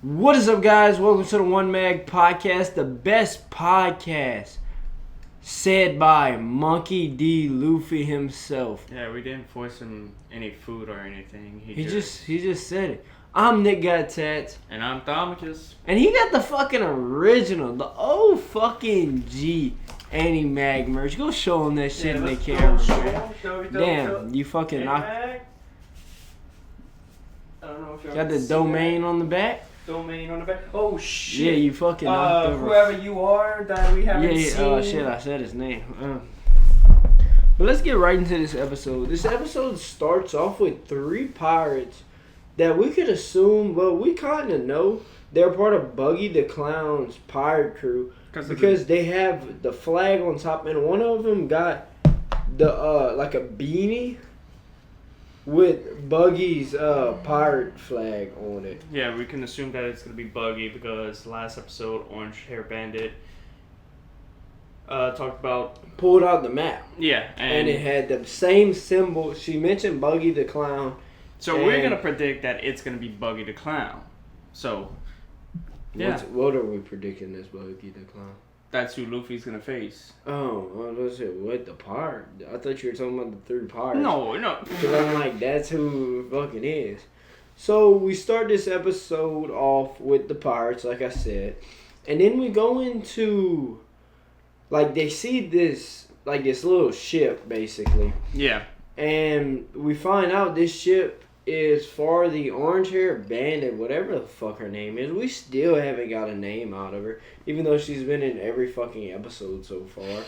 What is up, guys? Welcome to the Onemag podcast, the best podcast said by Monkey D. Luffy himself. Yeah, we didn't force him any food or anything. He just said it. I'm Nickgottats, and I'm Thomicus. and he got the fucking original, the old fucking G Animag merch. Go show him that shit in the camera, man. Damn, you fucking knocked. I don't know if y'all Got the domain on the back. Domain on the back. Oh shit! Yeah, you fucking knocked over. Whoever you are that we haven't seen. Oh shit, I said his name. But let's get right into this episode. This episode starts off with 3 pirates that we could assume, well, we kind of know they're part of Buggy the Clown's pirate crew because they have the flag on top, and one of them got the like a beanie with Buggy's pirate flag on it. Yeah, we can assume that it's gonna be Buggy because last episode, Orange Hair Bandit talked about pulled out the map. Yeah, and it had the same symbol. She mentioned Buggy the Clown. So we're gonna predict that it's gonna be Buggy the Clown. So yeah, what are we predicting as Buggy the Clown? That's who Luffy's gonna face. Oh, was it what the pirate? I thought you were talking about the 3 pirates. No. Because I'm like, that's who fucking is. So we start this episode off with the pirates, like I said, and then we go into, like, they see this little ship basically. Yeah. And we find out this ship is for the Orange Hair Bandit, whatever the fuck her name is. We still haven't got a name out of her, even though she's been in every fucking episode so far,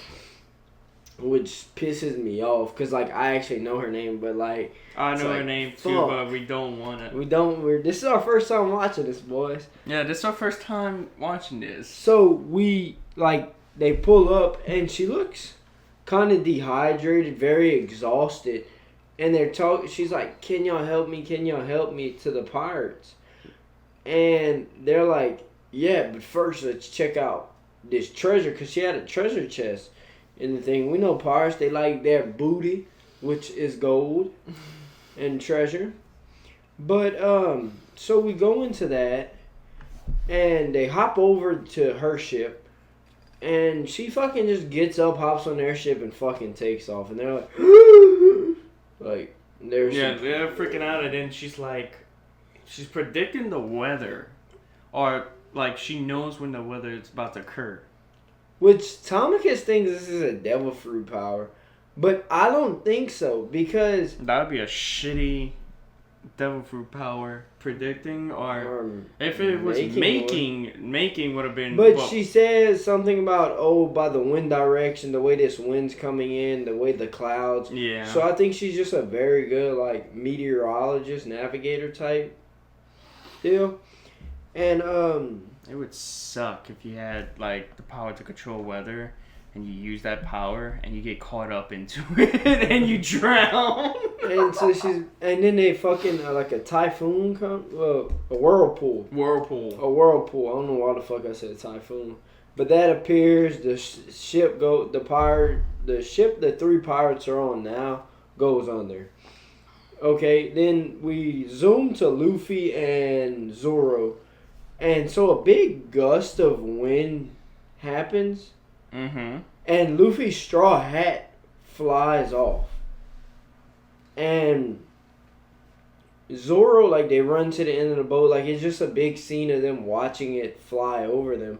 which pisses me off because, like, I actually know her name, but, like, I know her name too, but we don't want it. This is our first time watching this, boys. Yeah, this is our first time watching this. So they pull up and she looks kind of dehydrated, very exhausted. And they're talking. She's like, "Can y'all help me? Can y'all help me?" to the pirates. And they're like, "Yeah, but first let's check out this treasure," because she had a treasure chest in the thing. We know pirates, they like their booty, which is gold and treasure. But so we go into that, and they hop over to her ship, and she fucking just gets up, hops on their ship, and fucking takes off. And they're like, like, they're freaking out, and then she's predicting the weather, or like she knows when the weather is about to occur. Which Thomicus thinks this is a devil fruit power, but I don't think so, because that would be a shitty devil fruit power predicting, or if it was making would have been. But she says something about by the wind direction, the way this wind's coming in, the way the clouds. Yeah. So I think she's just a very good, like, meteorologist, navigator type deal. And it would suck if you had, like, the power to control weather, and you use that power, and you get caught up into it, and you drown. and then they fucking like a typhoon a whirlpool. A whirlpool. I don't know why the fuck I said typhoon, but that appears. The ship the 3 pirates are on now goes under. Okay, then we zoom to Luffy and Zoro, and so a big gust of wind happens. Mm-hmm. And Luffy's straw hat flies off. And Zoro, like, they run to the end of the boat. Like, it's just a big scene of them watching it fly over them.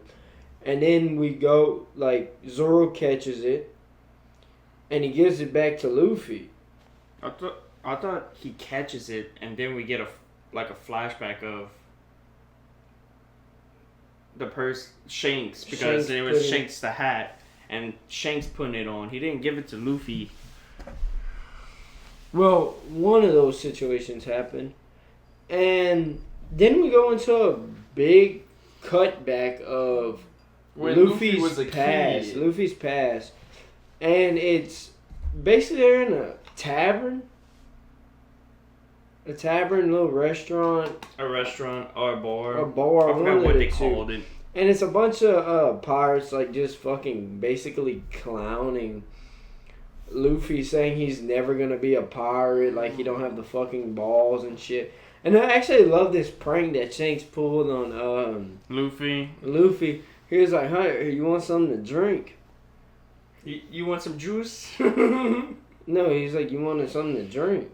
And then we go, like, Zoro catches it. And he gives it back to Luffy. I thought he catches it, and then we get a flashback of the person Shanks, because it was Shanks the hat, and Shanks putting it on. He didn't give it to Luffy. Well, one of those situations happened, and then we go into a big cutback of Luffy's past. Luffy's past, and it's basically they're in a tavern. A tavern, little restaurant. A restaurant or a bar. A bar. I forgot what they called it. And it's a bunch of pirates, like, just fucking basically clowning Luffy, saying he's never going to be a pirate, like he don't have the fucking balls and shit. And I actually love this prank that Shanks pulled on Luffy. He was like, "Hey, you want something to drink?" You want some juice? No, he's like, "You wanted something to drink,"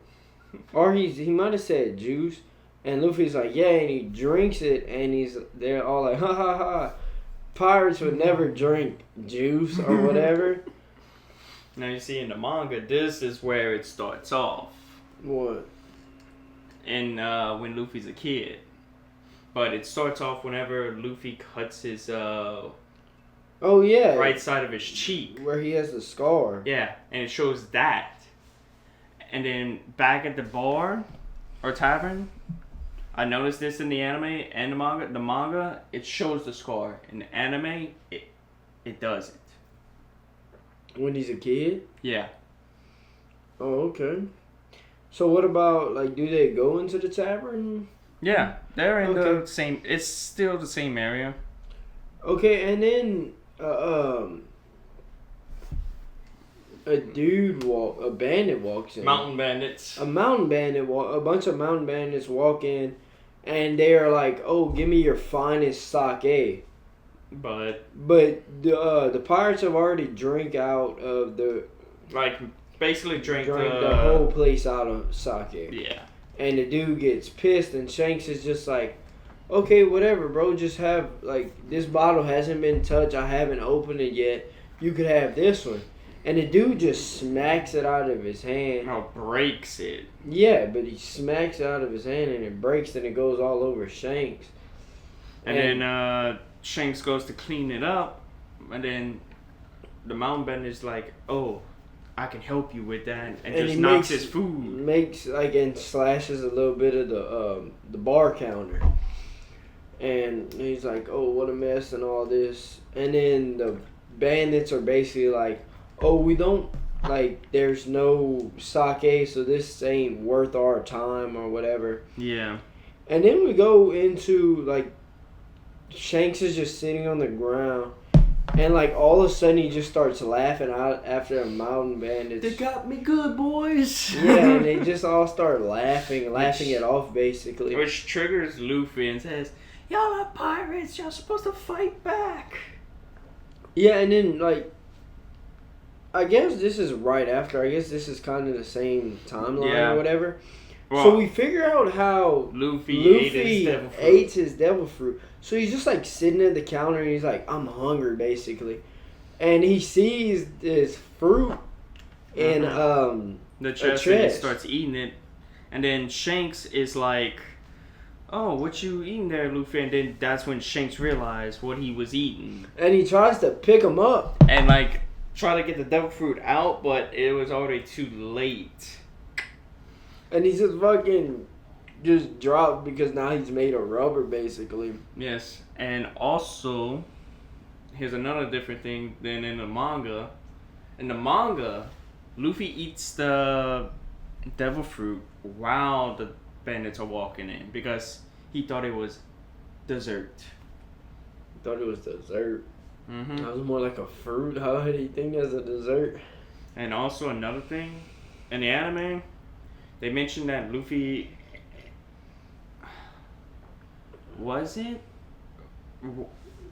or he might have said juice, and Luffy's like, "Yeah," and he drinks it, and they're all like, "Ha ha ha." Pirates would never drink juice or whatever. Now you see in the manga, this is where it starts off. What? And when Luffy's a kid. But it starts off whenever Luffy cuts his Oh yeah, right side of his cheek. where he has the scar. Yeah, and it shows that. And then back at the bar or tavern, I noticed this in the anime and the manga. The manga, it shows the scar. In the anime, it doesn't. When he's a kid? Yeah. Oh, okay. So what about, like, do they go into the tavern? Yeah, they're in the Okay. same. It's still the same area. Okay, and then a bandit walks in. Mountain bandits. A mountain bandit a bunch of mountain bandits walk in, and they are like, "Oh, give me your finest sake." But the pirates have already drank out of like basically drank the whole place out of sake. Yeah. And the dude gets pissed, and Shanks is just like, "Okay, whatever, bro. Just have, like, this bottle hasn't been touched. I haven't opened it yet. You could have this one." And the dude just smacks it out of his hand. Oh, breaks it. Yeah, but he smacks it out of his hand, and it breaks, and it goes all over Shanks. And then Shanks goes to clean it up, and then the mountain bander's like, "Oh, I can help you with that," and just he knocks his food. And slashes a little bit of the bar counter. And he's like, "Oh, what a mess," and all this. And then the bandits are basically like, "Oh, we don't, like, there's no sake, so this ain't worth our time," or whatever. Yeah. And then we go into, like, Shanks is just sitting on the ground, and, like, all of a sudden he just starts laughing out after a mountain bandits. They got me good, boys. Yeah, and they just all start laughing it off, basically. Which triggers Luffy and says, "Y'all are pirates. Y'all supposed to fight back." Yeah, and then, like, I guess this is right after. I guess this is kind of the same timeline or whatever. Well, so we figure out how Luffy ate his devil fruit. So he's just, like, sitting at the counter, and he's like, "I'm hungry," basically. And he sees this fruit in the chest, and he starts eating it. And then Shanks is like, "Oh, what you eating there, Luffy?" And then that's when Shanks realized what he was eating. And he tries to pick him up. And, like, try to get the devil fruit out, but it was already too late. And he's just dropped because now he's made of rubber, basically. Yes, and also, here's another different thing than in the manga. In the manga, Luffy eats the devil fruit while the bandits are walking in because he thought it was dessert. Thought it was dessert. Mm-hmm. That was more like a fruit. How did he think that's a dessert? And also another thing, in the anime, they mentioned that Luffy...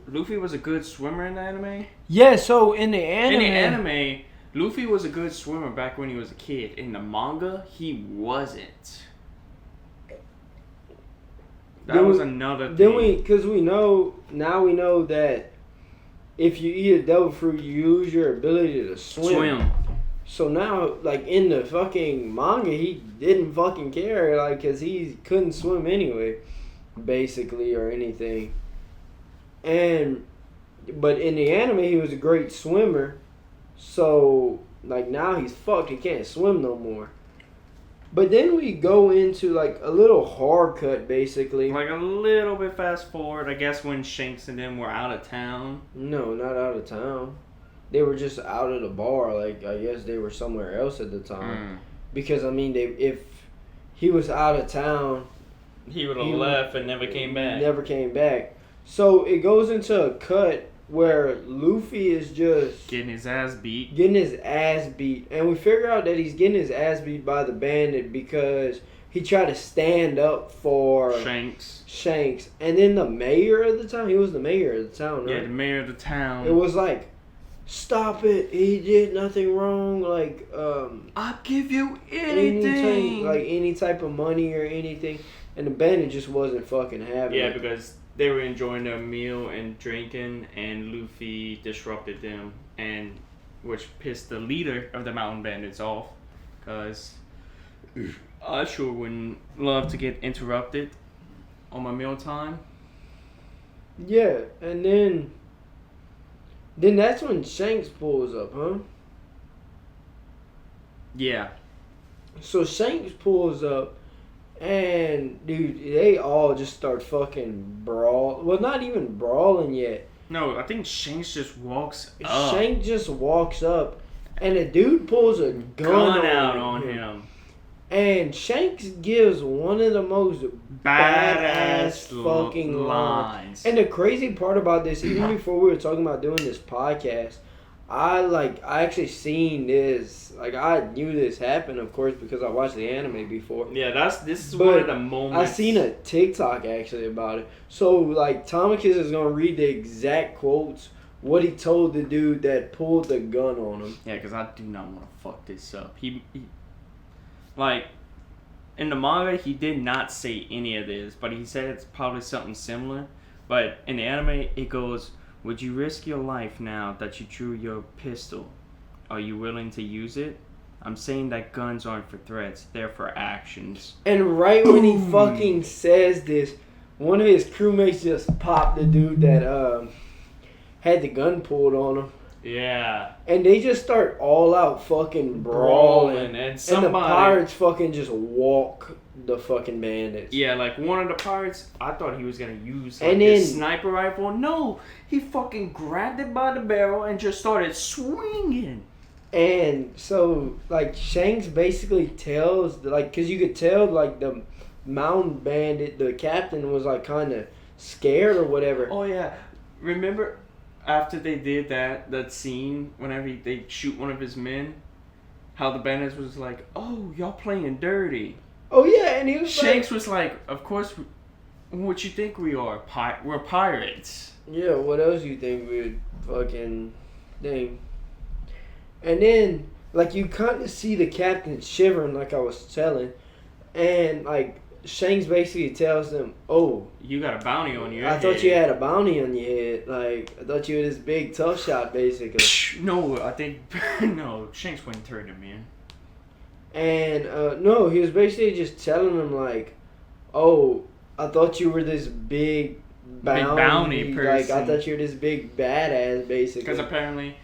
Luffy was a good swimmer in the anime? Yeah, so in the anime... In the anime, Luffy was a good swimmer back when he was a kid. In the manga, he wasn't. That was another thing. Because we know that if you eat a devil fruit, you lose your ability to swim. So now, like, in the fucking manga, he didn't fucking care, like, because he couldn't swim anyway, basically, or anything. But in the anime, he was a great swimmer. So, like, now he's fucked. He can't swim no more. But then we go into, like, a little hard cut, basically. Like, a little bit fast forward, I guess, when Shanks and them were out of town. No, not out of town. They were just out of the bar. Like, I guess they were somewhere else at the time. Because, I mean, if he was out of town... He would have left and never came back. Never came back. So, it goes into a cut where Luffy is just... Getting his ass beat. And we figure out that he's getting his ass beat by the bandit because he tried to stand up for Shanks. And then the mayor of the town, he was the mayor of the town, right? Yeah, the mayor of the town. It was like, stop it, he did nothing wrong, like, I'll give you anything. Any type of money or anything. And the bandit just wasn't fucking having it. Yeah, because they were enjoying their meal and drinking, and Luffy disrupted them, and which pissed the leader of the mountain bandits off, because I sure wouldn't love to get interrupted on my meal time. Yeah, and then that's when Shanks pulls up, huh? Yeah. So Shanks pulls up, and dude, they all just start fucking brawl. Well, not even brawling yet. No, I think Shanks just walks up. Shanks just walks up, and the dude pulls a gun out on him. And Shanks gives one of the most badass fucking lines. And the crazy part about this, even before we were talking about doing this podcast, I actually seen this. Like, I knew this happened, of course, because I watched the anime before. Yeah, this is one of the moments. I seen a TikTok actually about it. So, like, Tomikis is gonna read the exact quotes, what he told the dude that pulled the gun on him. Yeah, because I do not want to fuck this up. He like, in the manga, he did not say any of this, but he said it's probably something similar. But in the anime, it goes, would you risk your life now that you drew your pistol? Are you willing to use it? I'm saying that guns aren't for threats, they're for actions. And right when he fucking says this, one of his crewmates just popped the dude that had the gun pulled on him. Yeah. And they just start all out fucking brawling. And the pirates fucking just walk the fucking bandits. Yeah, like one of the pirates, I thought he was going to use his sniper rifle. No, he fucking grabbed it by the barrel and just started swinging. And so, like, Shanks basically tells, like, because you could tell, like, the mountain bandit, the captain was, like, kind of scared or whatever. Oh, yeah. Remember after they did that scene, whenever they shoot one of his men, how the bandits was like, oh, y'all playing dirty. Oh, yeah, and he was Shanks was like, of course, what you think we are? We're pirates. Yeah, what else you think we'd fucking thing? And then, like, you kind of see the captain shivering, like I was telling. And, like, Shanks basically tells them, oh, you got a bounty on your head. I thought you had a bounty on your head. Like, I thought you were this big tough shot, basically. No, I think, no, Shanks wouldn't turn him in. And, no, he was basically just telling them, like, oh, I thought you were this big bounty person. Like, I thought you were this big badass, basically. Because apparently,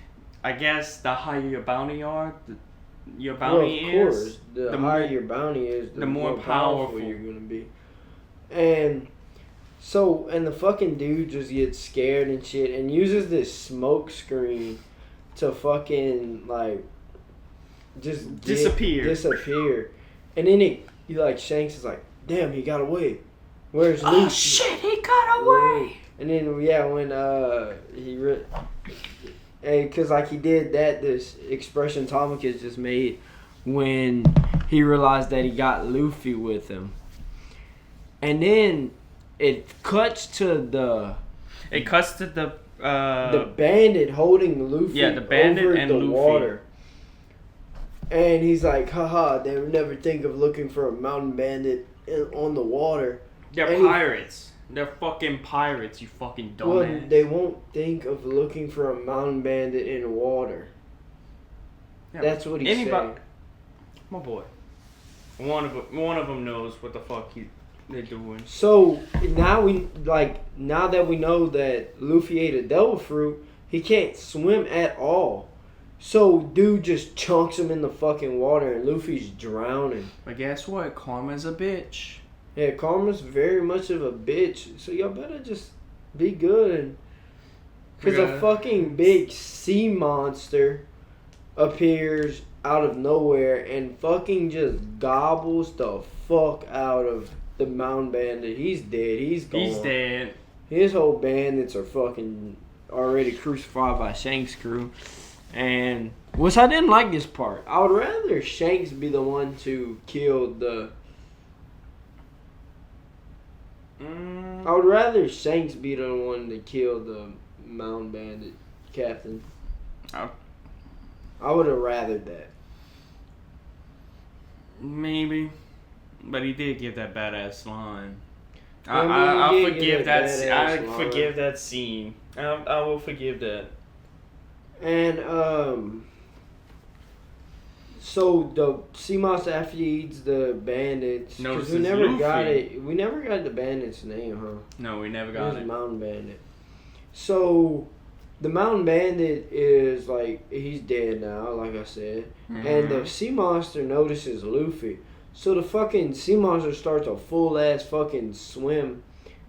I guess the higher your bounty your bounty of course, the higher your bounty is, the more powerful you're gonna be. And so, and the fucking dude just gets scared and shit, and uses this smoke screen to fucking like just disappear. And then Shanks is like, damn, he got away. Where's Luffy? Oh shit, he got away. And then when because like he did that, this expression Tomikis just made when he realized that he got Luffy with him. And then it cuts to the bandit holding Luffy over the water. And he's like, haha, they would never think of looking for a mountain bandit on the water. They're pirates. They're fucking pirates, you fucking dumbass. Well, they won't think of looking for a mountain bandit in water. Yeah, that's what he's saying. My boy. One of them knows what the fuck they're doing. So now now that we know that Luffy ate a devil fruit, he can't swim at all. So dude just chunks him in the fucking water and Luffy's drowning. But guess what? Karma's a bitch. Yeah, Karma's very much of a bitch. So y'all better just be good. Because a fucking big sea monster appears out of nowhere and fucking just gobbles the fuck out of the mountain bandit. He's dead. He's gone. He's dead. His whole bandits are fucking already crucified by Shanks' crew. And, which I didn't like this part. I would rather Shanks be the one to kill the I would rather Shanks be the one to kill the Mountain Bandit captain. Oh. I would have rathered that. Maybe. But he did give that badass line. I I'll forgive that. I forgive that scene. I will forgive that. And so the sea monster after he eats the bandits, because we never Luffy. got it. We never got the bandit's name, huh? No, we never got it. Mountain Bandit. So the Mountain Bandit is like, he's dead now, like I said, and the sea monster notices Luffy. So the fucking sea monster starts a full ass fucking swim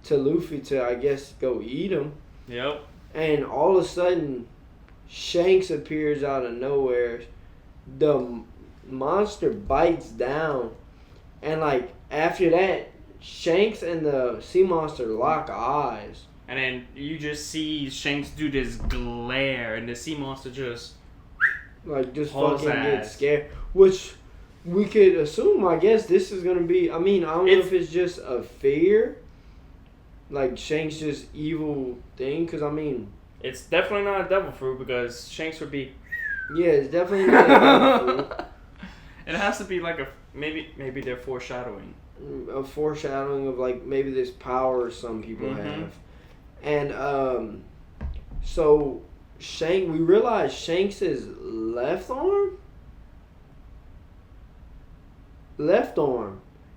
to Luffy to, I guess, go eat him. Yep. And all of a sudden, Shanks appears out of nowhere. The monster bites down, and like after that, Shanks and the sea monster lock eyes. And then you just see Shanks do this glare, and the sea monster just fucking get scared, which we could assume, I guess, this is going to be, I mean, I don't know if it's just a fear, like Shanks' just evil thing, because, I mean... It's definitely not a devil fruit, because Shanks would be... Yeah, it's definitely not a devil fruit. It has to be like a... Maybe they're foreshadowing. A foreshadowing of, like, maybe this power some people have. And, so, we realize Shanks' left arm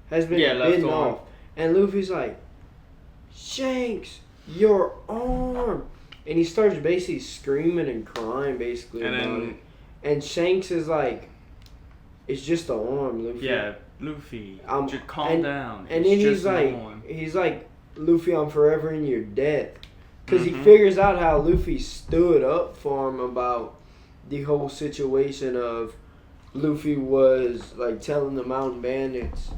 has been bitten off. And Luffy's like, Shanks, your arm. And he starts basically screaming and crying basically about it. And Shanks is like, it's just the arm, Luffy. Yeah, Luffy, just calm down. And then he's like, Luffy, I'm forever in your debt. Because he figures out how Luffy stood up for him about the whole situation of Luffy was like telling the Mountain Bandits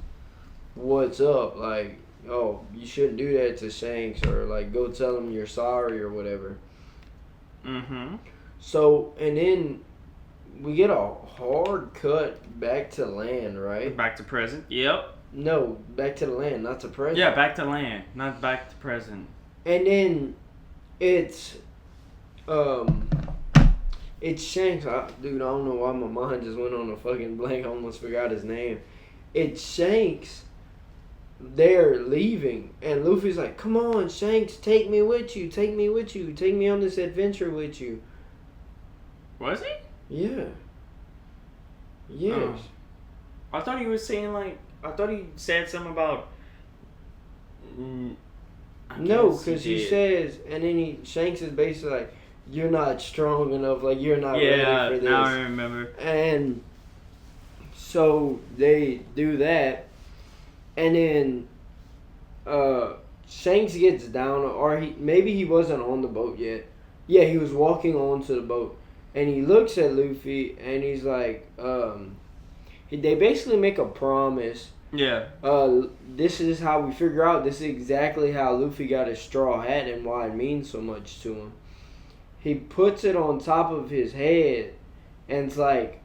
what's up, like, oh, you shouldn't do that to Shanks, or like go tell him you're sorry or whatever. So, and then we get a hard cut back to land, right? Back to present. Yep. No, back to the land, not to present. Yeah, back to land, not back to present. And then it's Shanks. Dude, I don't know why my mind just went on a fucking blank. I almost forgot his name. It's Shanks. They're leaving. And Luffy's like, come on, Shanks, take me with you. Take me with you. Take me on this adventure with you. Was he? Yeah. Yes. I thought he was saying, like, I thought he said something about... No, because he says, and then Shanks is basically like, you're not strong enough, like, you're not ready for this. Now I remember. And so they do that, and then Shanks gets down, or maybe he wasn't on the boat yet. Yeah, he was walking onto the boat, and he looks at Luffy, and he's like, they basically make a promise. Yeah. This is how we figure out, this is exactly how Luffy got his straw hat and why it means so much to him. He puts it on top of his head, and it's like,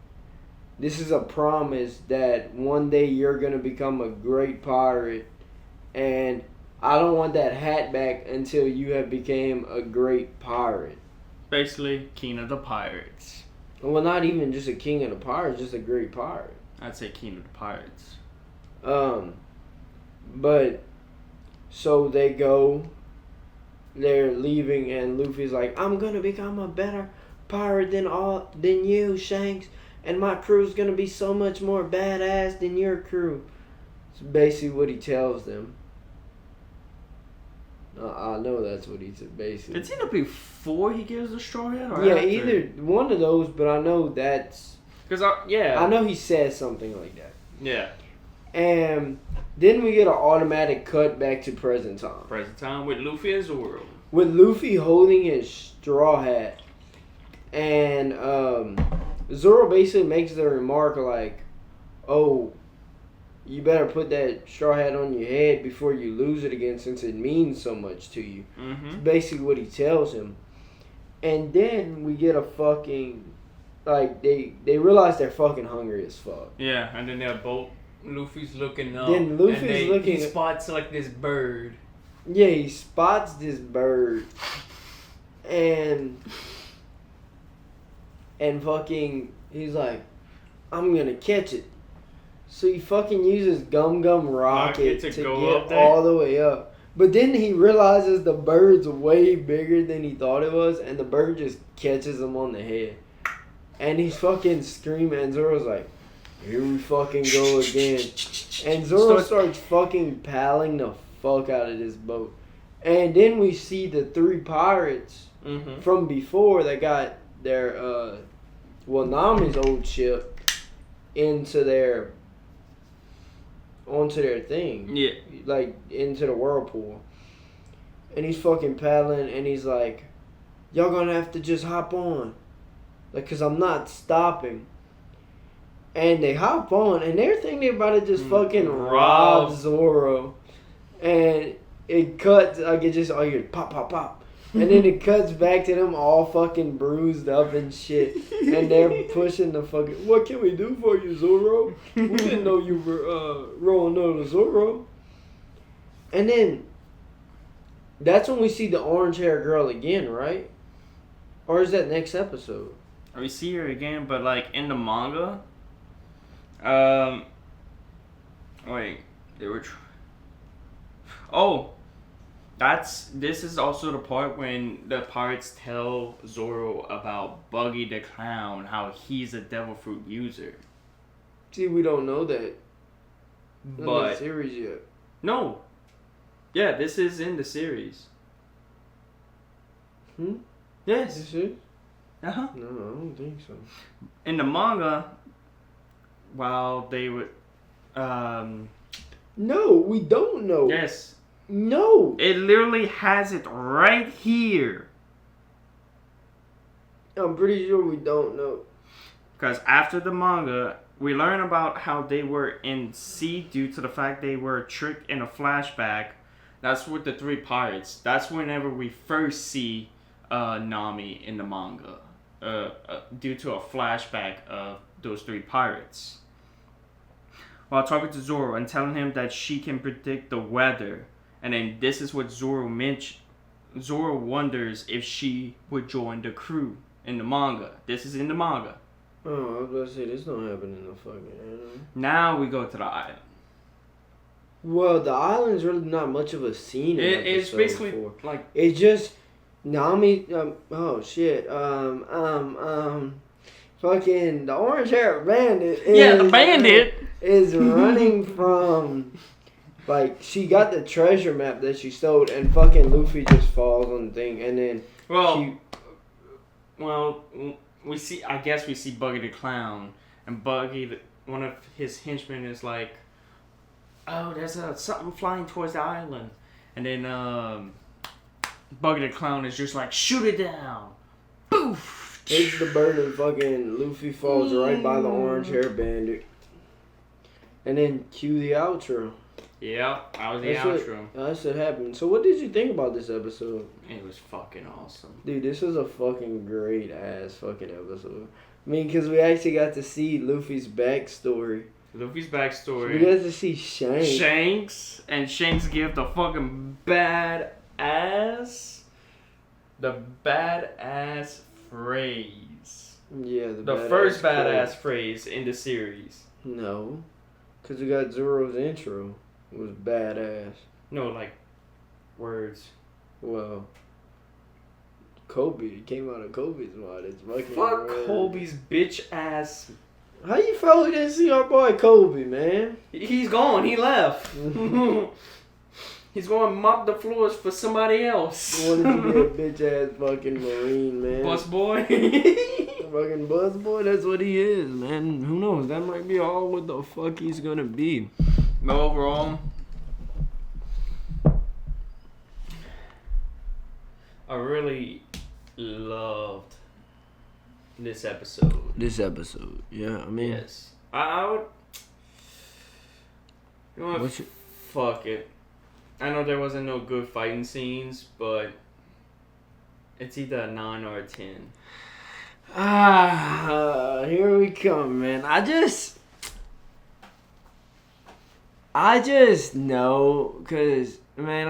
this is a promise that one day you're going to become a great pirate, and I don't want that hat back until you have become a great pirate. Basically, king of the pirates. Well, not even just a king of the pirates, just a great pirate. I'd say king of the pirates. But so they go, they're leaving, and Luffy's like, I'm gonna become a better pirate than you, Shanks, and my crew's gonna be so much more badass than your crew. It's basically what he tells them. I know that's what he said, basically. It's either before he gives the straw hat or yeah, after. either one of those, but I know that's... Because, I know he says something like that. Yeah. And then we get an automatic cut back to present time. Present time with Luffy and Zoro. With Luffy holding his straw hat. And Zoro basically makes the remark like, oh, you better put that straw hat on your head before you lose it again since it means so much to you. It's basically what he tells him. And then we get a fucking... Like, they realize they're fucking hungry as fuck. Yeah, and then their boat, Luffy's looking up. Then Luffy's looking... He spots, like, this bird. Yeah, he spots this bird. And fucking, he's like, I'm gonna catch it. So he fucking uses Gum Gum Rocket to go get all the way up. But then he realizes the bird's way bigger than he thought it was, and the bird just catches him on the head. And he's fucking screaming, and Zoro's like, here we fucking go again. And Zoro starts fucking paddling the fuck out of this boat. And then we see the 3 pirates from before that got their, Nami's old ship onto their thing. Yeah. Like, into the whirlpool. And he's fucking paddling, and he's like, y'all gonna have to just hop on. Like, cause I'm not stopping. And they hop on, and they're thinking about it just fucking rob Zoro. And it cuts, like, it just, all you hear, pop, pop, pop. And then it cuts back to them all fucking bruised up and shit. And they're pushing the fucking, what can we do for you, Zoro? We didn't know you were rolling over Zoro. And then, that's when we see the orange hair girl again, right? Or is that next episode? We see her again, but like in the manga, wait, they were. This is also the part when the pirates tell Zoro about Buggy the Clown, how he's a devil fruit user. See, we don't know that in But the series yet. No, yeah, this is in the series. Yes. Is it? Uh-huh. No, I don't think so. In the manga, while they would, No, we don't know. yes, No. it literally has it right here. I'm pretty sure we don't know. Because after the manga, we learn about how they were in sea due to the fact they were tricked in a flashback. That's with the 3 pirates. That's whenever we first see Nami in the manga. Due to a flashback of those 3 pirates. While talking to Zoro and telling him that she can predict the weather. And then this is what Zoro mentioned. Zoro wonders if she would join the crew in the manga. This is in the manga. Oh, I was about to say, this don't happen in the fucking anime. Now we go to the island. Well, the island's really not much of a scene. It's basically like... It's just Nami, oh shit, fucking the orange hair bandit. The bandit is running from, like, she got the treasure map that she stole, and fucking Luffy just falls on the thing, and then we see Buggy the Clown, and Buggy, one of his henchmen is like, oh, there's something flying towards the island, and then Buggy the Clown is just like, shoot it down. Boof! It's the bird, and fucking Luffy falls right by the orange hair bandit. And then cue the outro. Yeah, that was the outro. That's what happened. So what did you think about this episode? It was fucking awesome. Dude, this was a fucking great ass fucking episode. I mean, because we actually got to see Luffy's backstory. We got to see Shanks, and Shanks give the fucking badass phrase. Yeah, the first badass phrase in the series. No, because we got Zoro's intro. It was badass. No, like words. Well, Kobe. It came out of Kobe's mouth. It's fucking fuck word. Kobe's bitch ass. How you felt we didn't see our boy Kobe, man? He's gone. He left. He's going to mop the floors for somebody else. Wanted to be a bitch ass fucking Marine, man. Bus boy. Fucking bus boy, that's what he is, man. Who knows? That might be all what the fuck he's gonna be. But overall, I really loved this episode. Yeah, I mean. Yes. I would. You know what? Fuck it. I know there wasn't no good fighting scenes, but it's either a 9 or a 10. Here we come, man. I just know, because man,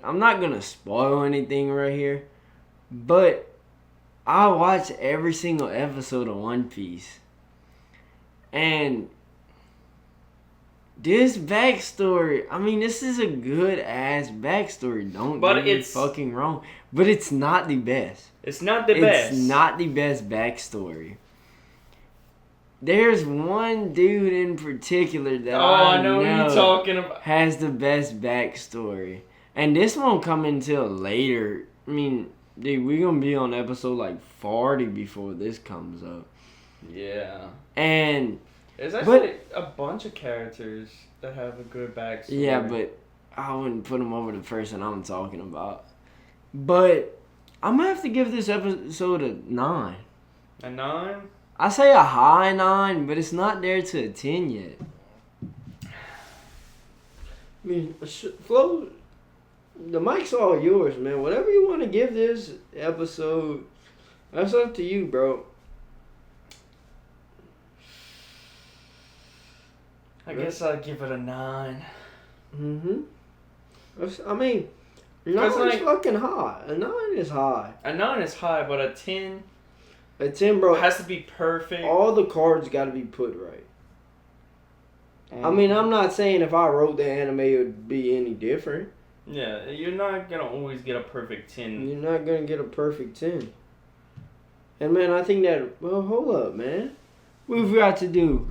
I'm not gonna spoil anything right here, but I watch every single episode of One Piece, and this backstory, I mean, this is a good ass backstory. Don't get me fucking wrong, but it's not the best. It's not the best. It's not the best backstory. There's one dude in particular that I know what you're talking about. Has the best backstory. And this won't come until later. I mean, dude, we're going to be on episode like 40 before this comes up. Yeah. And... there's actually a bunch of characters that have a good backstory. Yeah, but I wouldn't put them over the person I'm talking about. But I'm going to have to give this episode a 9. A 9? I say a high 9, but it's not there to a 10 yet. I mean, Flo, the mic's all yours, man. Whatever you want to give this episode, that's up to you, bro. I guess I'd give it a 9. Mm-hmm. I mean, 9 is fucking high. A 9 is high. A 9 is high, but a 10... a 10, bro. It has to be perfect. All the cards got to be put right. I mean, I'm not saying if I wrote the anime it would be any different. Yeah, you're not going to always get a perfect 10. You're not going to get a perfect 10. And, man, I think that... well, hold up, man. What have we got to do?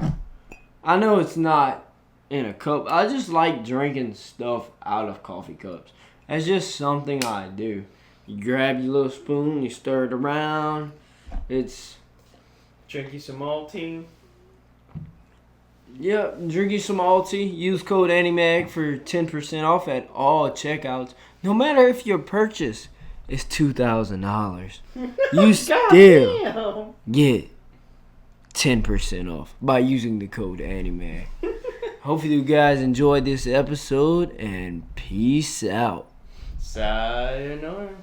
I know it's not in a cup. I just like drinking stuff out of coffee cups. That's just something I do. You grab your little spoon, you stir it around. It's... drink you some Maltine. Yep, drink you some Alti. Use code Animag for 10% off at all checkouts. No matter if your purchase is $2,000, you still get 10% off by using the code Animag. Hopefully you guys enjoyed this episode, and peace out. Sayonara.